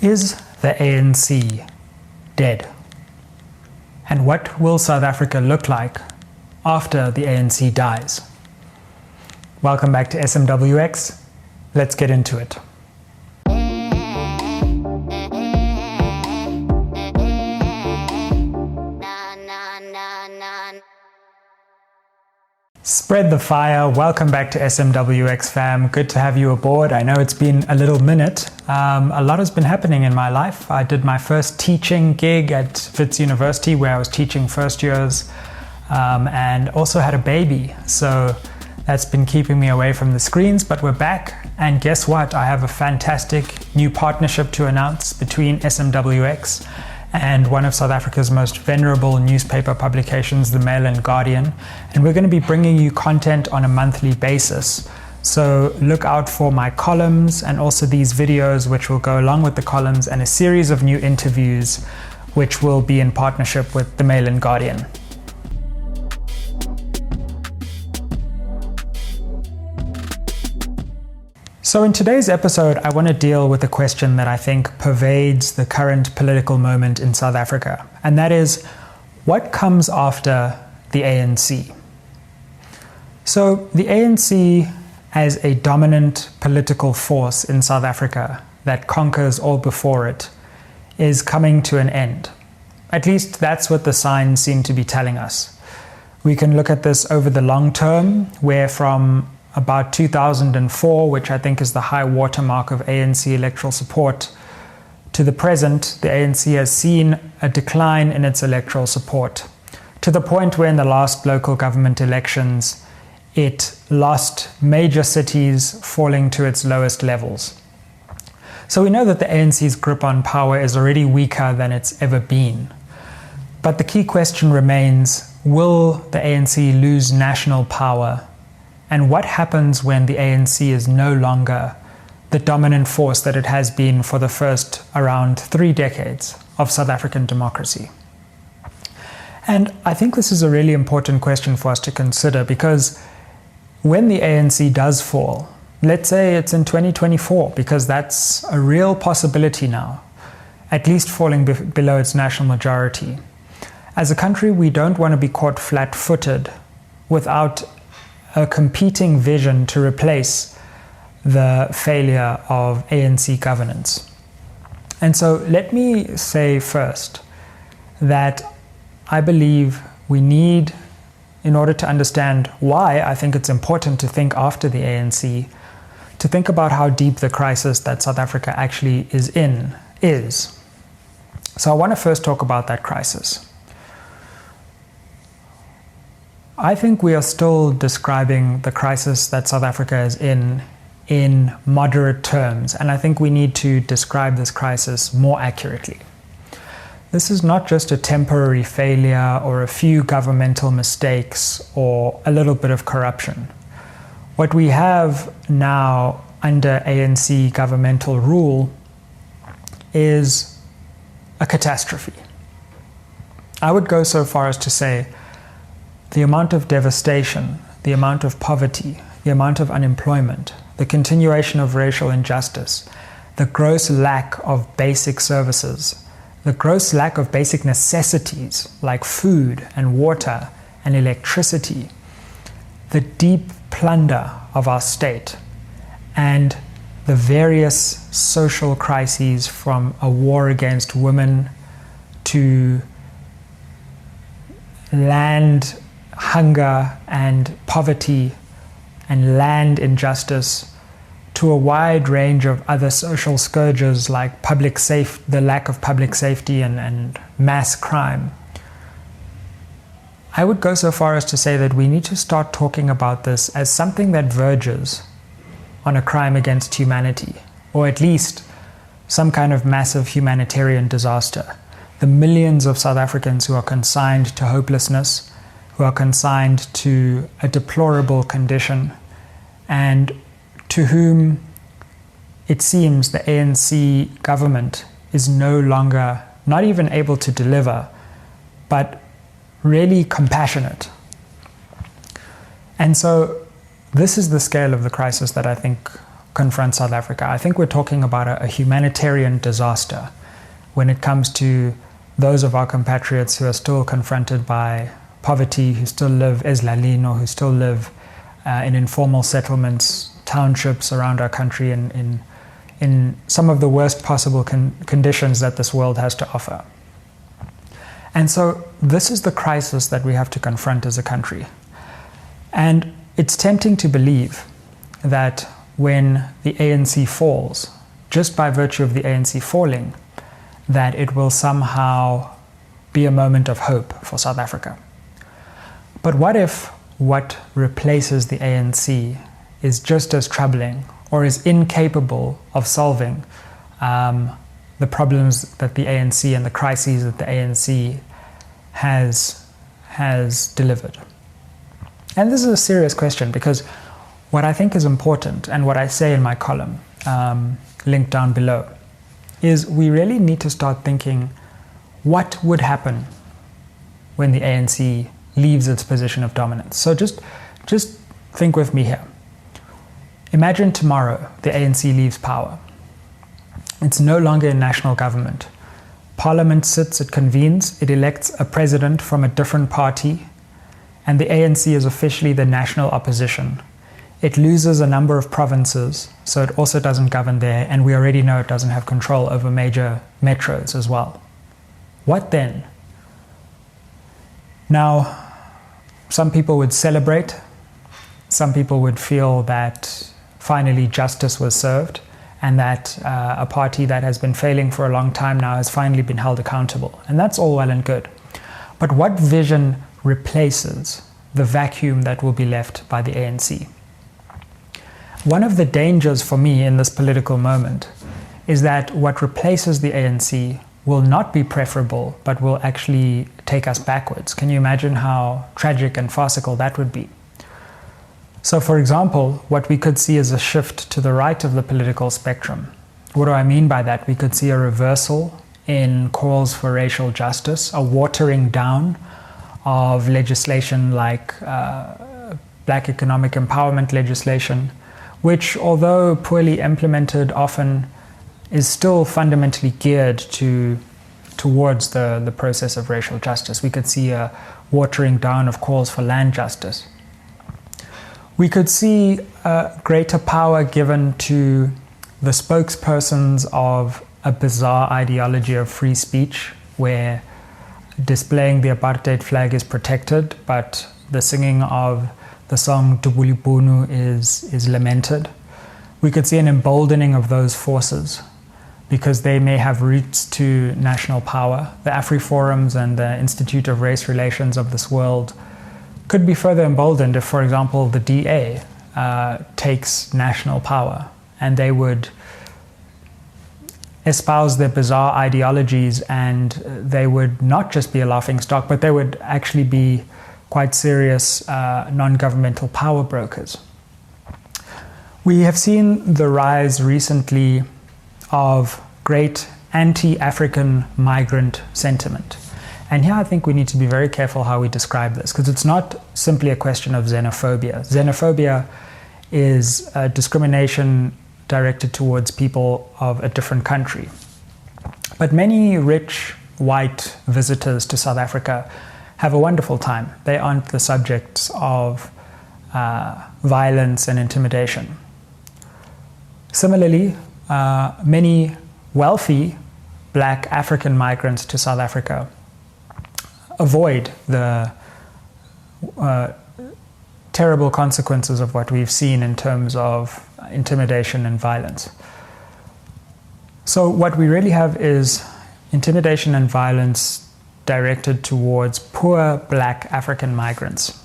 Is the ANC dead? And what will South Africa look like after the ANC dies? Welcome back to SMWX. Let's get into it. Spread the fire. Welcome back to SMWX fam. Good to have you aboard. I know it's been a little minute. A lot has been happening in my life. I did my first teaching gig at Wits University where I was teaching first years and also had a baby. So that's been keeping me away from the screens, but we're back. And guess what? I have a fantastic new partnership to announce between SMWX and one of South Africa's most venerable newspaper publications, the Mail and Guardian. And we're going to be bringing you content on a monthly basis. So look out for my columns and also these videos which will go along with the columns and a series of new interviews which will be in partnership with the Mail and Guardian. So in today's episode, I want to deal with a question that I think pervades the current political moment in South Africa, and that is, what comes after the ANC? So the ANC, as a dominant political force in South Africa that conquers all before it, is coming to an end. At least that's what the signs seem to be telling us. We can look at this over the long term, where from about 2004, which I think is the high watermark of ANC electoral support, to the present, the ANC has seen a decline in its electoral support, to the point where in the last local government elections, it lost major cities, falling to its lowest levels. So we know that the ANC's grip on power is already weaker than it's ever been. But the key question remains, will the ANC lose national power? And what happens when the ANC is no longer the dominant force that it has been for the first around 3 decades of South African democracy? And I think this is a really important question for us to consider, because when the ANC does fall, let's say it's in 2024, because that's a real possibility now, at least falling below its national majority. As a country, we don't want to be caught flat-footed without a competing vision to replace the failure of ANC governance. And so let me say first that I believe we need, in order to understand why I think it's important to think after the ANC, to think about how deep the crisis that South Africa actually is in is. So I want to first talk about that crisis. I think we are still describing the crisis that South Africa is in moderate terms, and I think we need to describe this crisis more accurately. This is not just a temporary failure or a few governmental mistakes or a little bit of corruption. What we have now under ANC governmental rule is a catastrophe. I would go so far as to say the amount of devastation, the amount of poverty, the amount of unemployment, the continuation of racial injustice, the gross lack of basic services, the gross lack of basic necessities like food and water and electricity, the deep plunder of our state, and the various social crises, from a war against women to land hunger and poverty and land injustice, to a wide range of other social scourges like the lack of public safety and mass crime. I would go so far as to say that we need to start talking about this as something that verges on a crime against humanity, or at least some kind of massive humanitarian disaster. The millions of South Africans who are consigned to hopelessness, who are consigned to a deplorable condition, and to whom it seems the ANC government is no longer not even able to deliver, but really compassionate. And so this is the scale of the crisis that I think confront South Africa. I think we're talking about a humanitarian disaster when it comes to those of our compatriots who are still confronted by poverty, who still live ezlalino, who still live in informal settlements, townships around our country in some of the worst possible conditions that this world has to offer. And so this is the crisis that we have to confront as a country. And it's tempting to believe that when the ANC falls, just by virtue of the ANC falling, that it will somehow be a moment of hope for South Africa. But what if what replaces the ANC is just as troubling or is incapable of solving the problems that the ANC and the crises that the ANC has delivered? And this is a serious question, because what I think is important, and what I say in my column, linked down below, is we really need to start thinking what would happen when the ANC leaves its position of dominance. So just think with me here. Imagine tomorrow the ANC leaves power. It's no longer in national government. Parliament sits, it convenes, it elects a president from a different party, and the ANC is officially the national opposition. It loses a number of provinces, so it also doesn't govern there, and we already know it doesn't have control over major metros as well. What then? Now, some people would celebrate, some people would feel that finally justice was served, and that a party that has been failing for a long time now has finally been held accountable. And that's all well and good. But what vision replaces the vacuum that will be left by the ANC? One of the dangers for me in this political moment is that what replaces the ANC will not be preferable, but will actually take us backwards. Can you imagine how tragic and farcical that would be? So, for example, what we could see is a shift to the right of the political spectrum. What do I mean by that? We could see a reversal in calls for racial justice, a watering down of legislation like black economic empowerment legislation, which, although poorly implemented, often is still fundamentally geared towards the process of racial justice. We could see a watering down of calls for land justice. We could see greater power given to the spokespersons of a bizarre ideology of free speech, where displaying the apartheid flag is protected, but the singing of the song Dubulibunu is lamented. We could see an emboldening of those forces because they may have roots to national power. The AfriForums and the Institute of Race Relations of this world could be further emboldened if, for example, the DA takes national power, and they would espouse their bizarre ideologies, and they would not just be a laughingstock, but they would actually be quite serious non-governmental power brokers. We have seen the rise recently of great anti-African migrant sentiment. And here I think we need to be very careful how we describe this, because it's not simply a question of xenophobia. Xenophobia is discrimination directed towards people of a different country. But many rich white visitors to South Africa have a wonderful time. They aren't the subjects of violence and intimidation. Similarly, many wealthy black African migrants to South Africa avoid the terrible consequences of what we've seen in terms of intimidation and violence. So what we really have is intimidation and violence directed towards poor black African migrants.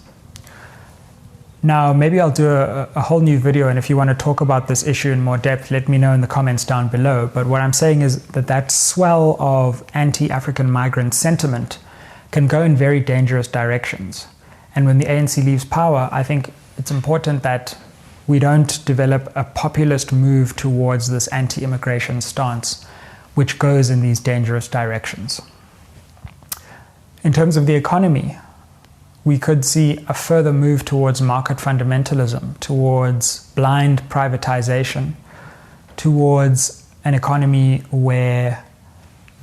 Now, maybe I'll do a whole new video, and if you want to talk about this issue in more depth, let me know in the comments down below. But what I'm saying is that swell of anti-African migrant sentiment can go in very dangerous directions. And when the ANC leaves power, I think it's important that we don't develop a populist move towards this anti-immigration stance, which goes in these dangerous directions. In terms of the economy, we could see a further move towards market fundamentalism, towards blind privatization, towards an economy where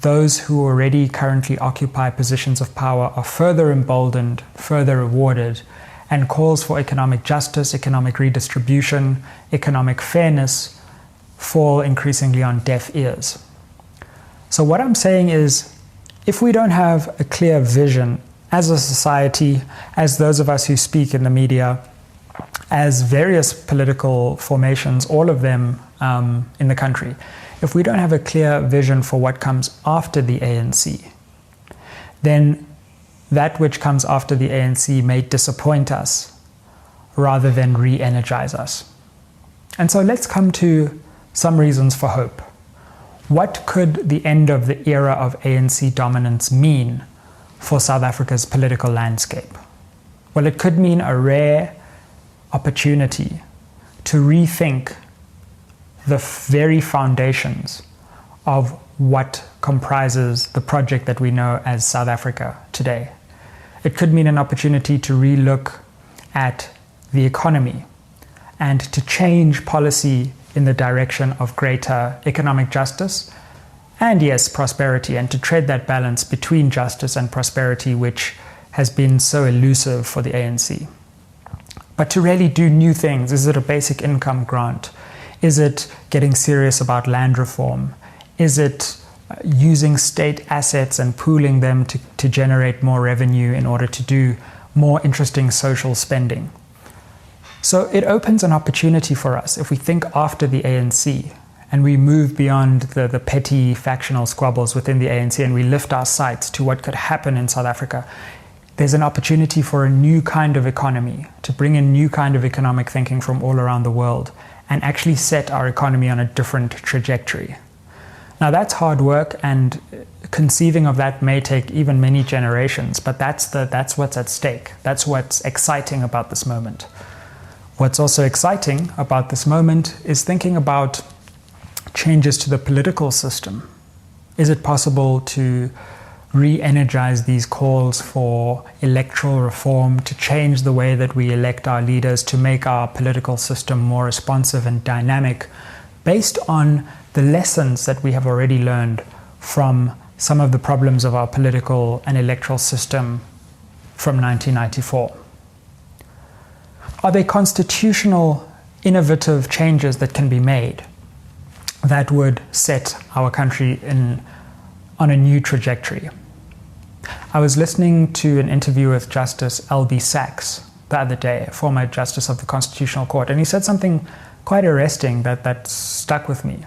those who already currently occupy positions of power are further emboldened, further rewarded, and calls for economic justice, economic redistribution, economic fairness fall increasingly on deaf ears. So what I'm saying is, if we don't have a clear vision as a society, as those of us who speak in the media, as various political formations, all of them in the country, if we don't have a clear vision for what comes after the ANC, then that which comes after the ANC may disappoint us rather than re-energize us. And so let's come to some reasons for hope. What could the end of the era of ANC dominance mean for South Africa's political landscape? Well, it could mean a rare opportunity to rethink the very foundations of what comprises the project that we know as South Africa today. It could mean an opportunity to relook at the economy and to change policy in the direction of greater economic justice and, yes, prosperity, and to tread that balance between justice and prosperity, which has been so elusive for the ANC. But to really do new things. Is it a basic income grant? Is it getting serious about land reform? Is it using state assets and pooling them to generate more revenue in order to do more interesting social spending? So it opens an opportunity for us if we think after the ANC and we move beyond the petty factional squabbles within the ANC and we lift our sights to what could happen in South Africa. There's an opportunity for a new kind of economy, to bring in new kind of economic thinking from all around the world and actually set our economy on a different trajectory. Now that's hard work, and conceiving of that may take even many generations, but that's what's at stake. That's what's exciting about this moment. What's also exciting about this moment is thinking about changes to the political system. Is it possible to re-energize these calls for electoral reform, to change the way that we elect our leaders, to make our political system more responsive and dynamic, based on the lessons that we have already learned from some of the problems of our political and electoral system from 1994? Are there constitutional, innovative changes that can be made that would set our country on a new trajectory? I was listening to an interview with Justice L.B. Sachs the other day, a former Justice of the Constitutional Court, and he said something quite arresting that stuck with me.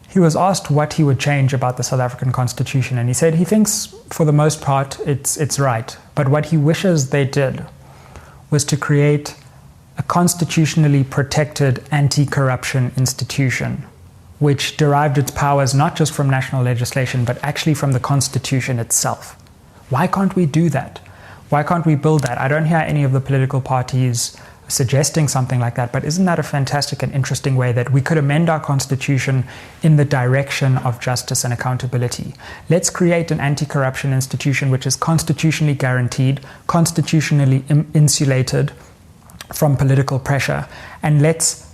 He was asked what he would change about the South African Constitution, and he said he thinks for the most part it's right, but what he wishes they did was to create a constitutionally protected anti-corruption institution which derived its powers not just from national legislation, but actually from the Constitution itself. Why can't we do that? Why can't we build that? I don't hear any of the political parties suggesting something like that, but isn't that a fantastic and interesting way that we could amend our Constitution in the direction of justice and accountability? Let's create an anti-corruption institution which is constitutionally guaranteed, constitutionally insulated from political pressure, and let's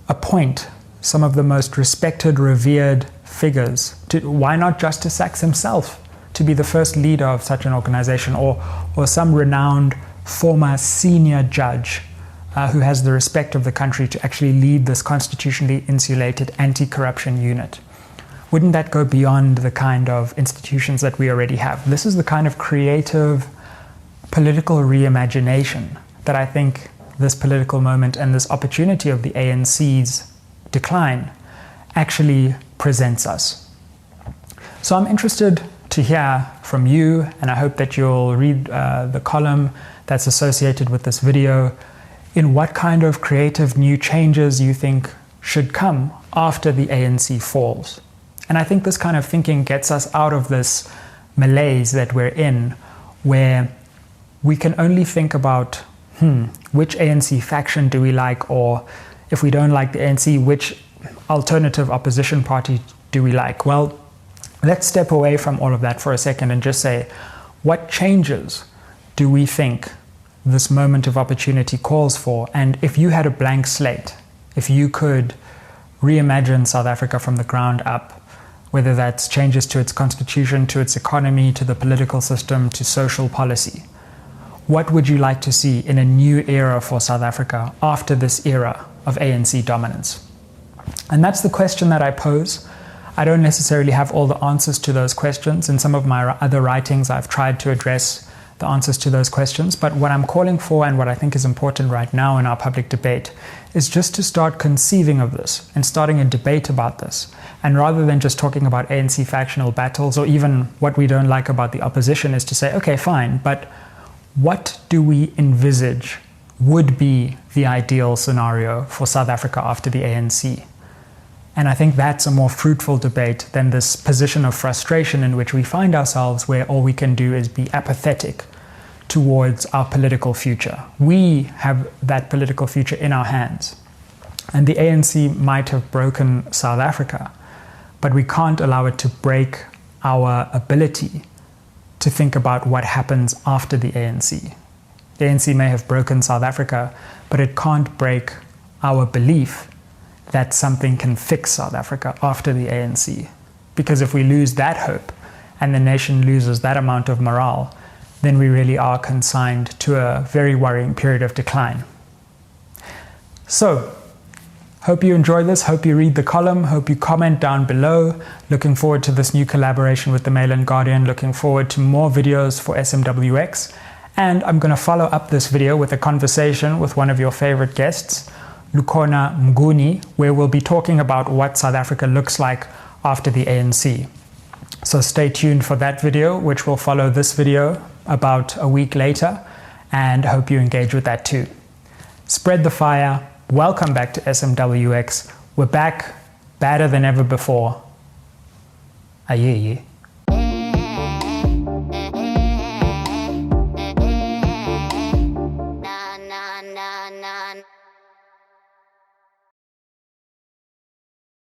appoint some of the most respected, revered figures. Why not Justice Sachs himself to be the first leader of such an organization, or some renowned former senior judge who has the respect of the country to actually lead this constitutionally insulated anti-corruption unit? Wouldn't that go beyond the kind of institutions that we already have? This is the kind of creative political reimagination that I think this political moment and this opportunity of the ANC's decline actually presents us. So I'm interested to hear from you, and I hope that you'll read the column that's associated with this video, in what kind of creative new changes you think should come after the ANC falls. And I think this kind of thinking gets us out of this malaise that we're in, where we can only think about, which ANC faction do we like, or if we don't like the ANC, which alternative opposition party do we like? Well, let's step away from all of that for a second and just say, what changes do we think this moment of opportunity calls for? And if you had a blank slate, if you could reimagine South Africa from the ground up, whether that's changes to its constitution, to its economy, to the political system, to social policy. What would you like to see in a new era for South Africa after this era of ANC dominance? And that's the question that I pose. I don't necessarily have all the answers to those questions. In some of my other writings, I've tried to address the answers to those questions. But what I'm calling for, and what I think is important right now in our public debate, is just to start conceiving of this and starting a debate about this. And rather than just talking about ANC factional battles, or even what we don't like about the opposition, is to say, okay, fine, but what do we envisage would be the ideal scenario for South Africa after the ANC? And I think that's a more fruitful debate than this position of frustration in which we find ourselves, where all we can do is be apathetic towards our political future. We have that political future in our hands. And the ANC might have broken South Africa, but we can't allow it to break our ability to think about what happens after the ANC. The ANC may have broken South Africa, but it can't break our belief that something can fix South Africa after the ANC. Because if we lose that hope and the nation loses that amount of morale, then we really are consigned to a very worrying period of decline. So, hope you enjoy this, hope you read the column, hope you comment down below. Looking forward to this new collaboration with the Mail and Guardian, looking forward to more videos for SMWX. And I'm going to follow up this video with a conversation with one of your favorite guests, Lukhona Mnguni, where we'll be talking about what South Africa looks like after the ANC. So stay tuned for that video, which will follow this video about a week later, and hope you engage with that too. Spread the fire. Welcome back to SMWX. We're back, badder than ever before. Aye.